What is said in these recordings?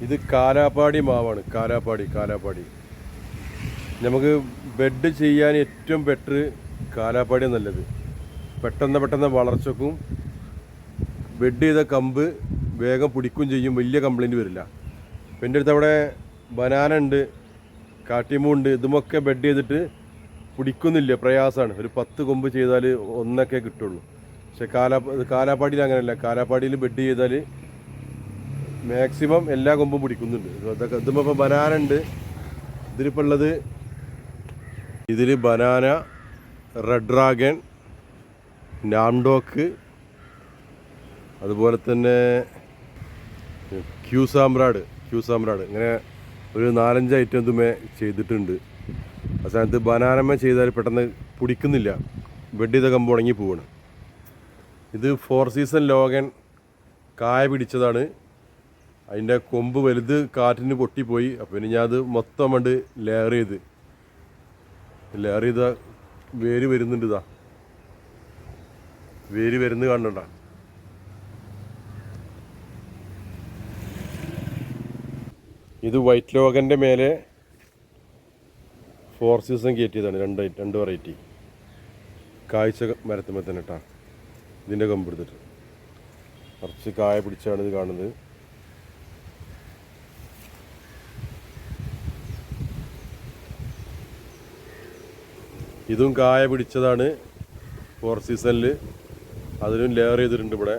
ഇത് കാലാപ്പാടി മാവാണ്. കാലാപ്പാടി നമുക്ക് ബെഡ് ചെയ്യാൻ ഏറ്റവും ബെറ്റർ കാലാപ്പാടി നല്ലത്. പെട്ടെന്ന് വളർച്ചക്കും ബെഡ് ചെയ്ത കമ്പ് വേഗം പിടിക്കുകയും ചെയ്യും. വലിയ കംപ്ലൈൻറ്റ് വരില്ല. അപ്പം എൻ്റെ അടുത്ത് അവിടെ ബനാന ഉണ്ട്, കാട്ടിമുണ്ട്. ഇതുമൊക്കെ ബെഡ് ചെയ്തിട്ട് പിടിക്കുന്നില്ല, പ്രയാസമാണ്. ഒരു 10 കൊമ്പ് ചെയ്താൽ ഒന്നൊക്കെ കിട്ടുള്ളൂ. പക്ഷെ കാലാപ്പാടിയിൽ അങ്ങനെയല്ല. കാലാപ്പാടിയിൽ ബെഡ് ചെയ്താൽ മാക്സിമം എല്ലാ കൊമ്പും പിടിക്കുന്നുണ്ട്. അതൊക്കെ ഇതുമ്പോൾ ഇപ്പോൾ ബനാന ഉണ്ട്. ഇതിലിപ്പോൾ ഉള്ളത് ഇതിൽ ബനാന, റെഡ് ഡ്രാഗൺ, നാംഡോക്ക്, അതുപോലെ തന്നെ ക്യൂസാമ്രാഡ് ഇങ്ങനെ ഒരു 4-5 ഐറ്റം ഇതുമേ ചെയ്തിട്ടുണ്ട്. ആ സ്ഥാനത്ത് ബനാനമ്മ ചെയ്താൽ പെട്ടെന്ന് പിടിക്കുന്നില്ല, ബെഡ് ചെയ്ത കമ്പ് ഉണങ്ങി പോവാണ്. ഇത് 4 സീസൺ ലോഗൻ കായ പിടിച്ചതാണ്. അതിൻ്റെ കൊമ്പ് വലുത് കാറ്റിന് പൊട്ടിപ്പോയി. അപ്പോൾ ഇനി ഞാൻ അത് മൊത്തം കണ്ട് ലെയർ ചെയ്ത വേര് വരുന്നുണ്ട്. വേര് വരുന്നത് കാണണ്ട. ഇത് വൈറ്റ് ലോഗൻ്റെ മേലെ 4 സീസൺ കയറ്റിയതാണ്. രണ്ട് വെറൈറ്റി കായ്ച്ച മരത്തുമ്പോൾ തന്നെ കേട്ടോ. ഇതിൻ്റെ കമ്പ് എടുത്തിട്ട് കുറച്ച് കായ പിടിച്ചാണ് ഇത് കാണുന്നത്. ഇതും കായ പിടിച്ചതാണ് 4 സീസണിൽ. അതിനും ലെയർ ചെയ്തിട്ടുണ്ട്. ഇവിടെ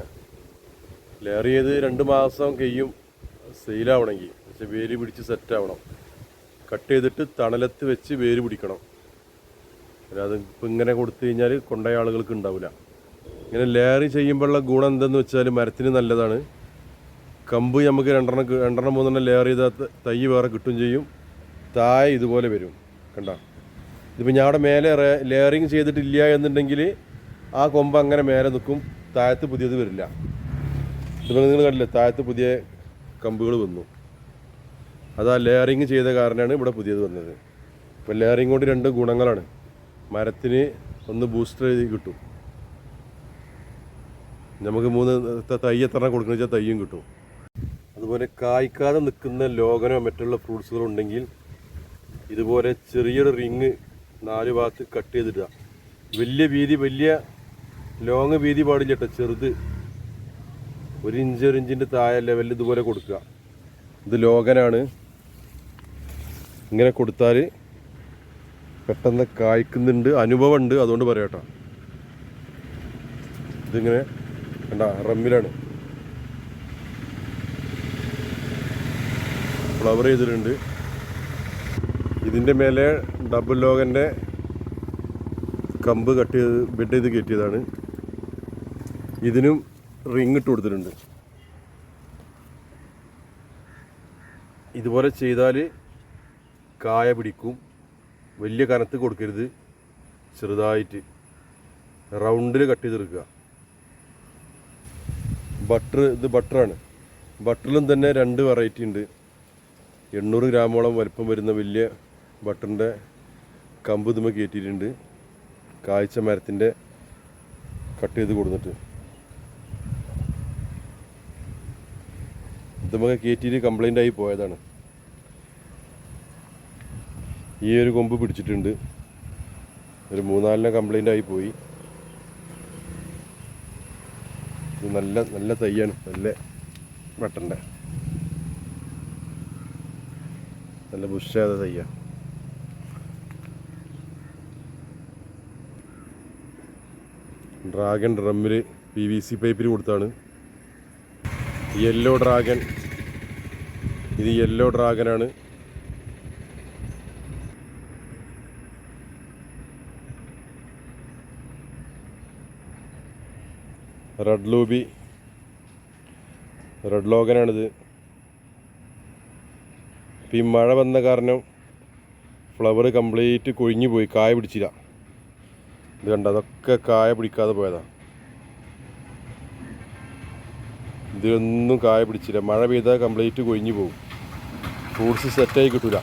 ലെയർ ചെയ്ത് 2 മാസം കഴിയും സെയിലാവണമെങ്കിൽ. പക്ഷെ വേര് പിടിച്ച് സെറ്റാവണം. കട്ട് ചെയ്തിട്ട് തണലത്ത് വെച്ച് വേര് പിടിക്കണം. അല്ലാതെ ഇപ്പം ഇങ്ങനെ കൊടുത്തു കഴിഞ്ഞാൽ കൊണ്ടുപോയ ആളുകൾക്ക് ഉണ്ടാവില്ല. ഇങ്ങനെ ലെയർ ചെയ്യുമ്പോഴുള്ള ഗുണം എന്തെന്ന് വെച്ചാൽ മരത്തിന് നല്ലതാണ്. കമ്പ് നമുക്ക് 2-3 ലെയർ ചെയ്താൽ തൈ വേറെ കിട്ടും ചെയ്യും. താഴെ ഇതുപോലെ വരും. കണ്ട, ഇതിപ്പോൾ ഞാൻ അവിടെ മേലെ ലെയറിങ് ചെയ്തിട്ടില്ല എന്നുണ്ടെങ്കിൽ ആ കൊമ്പ് അങ്ങനെ മേലെ നിൽക്കും, താഴത്ത് പുതിയത് വരില്ല. ഇതിപ്പോൾ നിങ്ങൾ കണ്ടില്ലേ, താഴത്ത് പുതിയ കമ്പുകൾ വന്നു. അതാ ലെയറിങ് ചെയ്ത കാരണമാണ് ഇവിടെ പുതിയത് വന്നത്. ഇപ്പോൾ ലെയറിങ് കൊണ്ട് 2 ഗുണങ്ങളാണ്. മരത്തിന് ഒന്ന് ബൂസ്റ്റർ ചെയ്ത് കിട്ടും. നമുക്ക് 3 തൈ എത്ര കൊടുക്കുന്ന വെച്ചാൽ തയ്യും കിട്ടും. അതുപോലെ കായ്ക്കാതെ നിൽക്കുന്ന ലോഗനോ മറ്റുള്ള ഫ്രൂട്ട്സുകളോ ഉണ്ടെങ്കിൽ ഇതുപോലെ ചെറിയൊരു റിങ് 4 ഭാഗത്ത് കട്ട് ചെയ്തിടുക. വലിയ ലോങ് വീതി പാടില്ല കേട്ടോ, ചെറുത് 1 ഇഞ്ചിൻ്റെ താഴെ ലെവലിൽ ഇതുപോലെ കൊടുക്കുക. ഇത് ലോഗനാണ്. ഇങ്ങനെ കൊടുത്താൽ പെട്ടെന്ന് കായ്ക്കുന്നുണ്ട്, അനുഭവമുണ്ട്, അതുകൊണ്ട് പറയാം കേട്ടോ. ഇതിങ്ങനെ കണ്ട റമ്മിലാണ് ഫ്ലവർ ചെയ്തിട്ടുണ്ട്. ഇതിൻ്റെ മേലെ ഡബിൾ ലോഗൻ്റെ കമ്പ് കട്ട് ചെയ്ത് ബെഡ് ചെയ്ത് കയറ്റിയതാണ്. ഇതിനും റിങ് ഇട്ട് കൊടുത്തിട്ടുണ്ട്. ഇതുപോലെ ചെയ്താൽ കായ പിടിക്കും. വലിയ കനത്ത് കൊടുക്കരുത്, ചെറുതായിട്ട് റൗണ്ടിൽ കട്ട് ചെയ്തെടുക്കുക. ഇത് ബട്ടറാണ്. ബട്ടറിലും തന്നെ 2 വെറൈറ്റി ഉണ്ട്. 800 ഗ്രാമോളം വലിപ്പം വരുന്ന വലിയ ബട്ടറിൻ്റെ കമ്പ് ഇതുമ്മ കയറ്റിയിട്ടുണ്ട്. കായ്ച്ച മരത്തിൻ്റെ കട്ട് ചെയ്ത് കൊടുത്തിട്ട് ഇതുമ്മ കയറ്റിയിട്ട് കംപ്ലൈൻ്റ് ആയി പോയതാണ്. ഈ ഒരു കൊമ്പ് പിടിച്ചിട്ടുണ്ട്. ഒരു 3-4 കംപ്ലൈൻ്റ് ആയി പോയി. ഇത് നല്ല തൈയാണ്, നല്ല ബട്ടറിൻ്റെ നല്ല ബുഷായ തയ്യാണ്. ഡ്രാഗൺ ഡ്രമ്മിൽ PVC പൈപ്പിൽ കൊടുത്താണ്. യെല്ലോ ഡ്രാഗൺ, ഇത് യെല്ലോ ഡ്രാഗനാണ്. റെഡ് ലൂബി, റെഡ് ലോഗനാണിത്. ഇപ്പം ഈ മഴ വന്ന കാരണം ഫ്ലവർ കംപ്ലീറ്റ് കൊഴിഞ്ഞു പോയി, കായ പിടിച്ചില്ല. ഇത് കണ്ട, അതൊക്കെ കായ പിടിക്കാതെ പോയതാണ്. ഇതിലൊന്നും കായ പിടിച്ചില്ല. മഴ പെയ്താൽ കംപ്ലീറ്റ് കൊഴിഞ്ഞു പോകും, ഫ്രൂട്ട്സ് സെറ്റായി കിട്ടില്ല.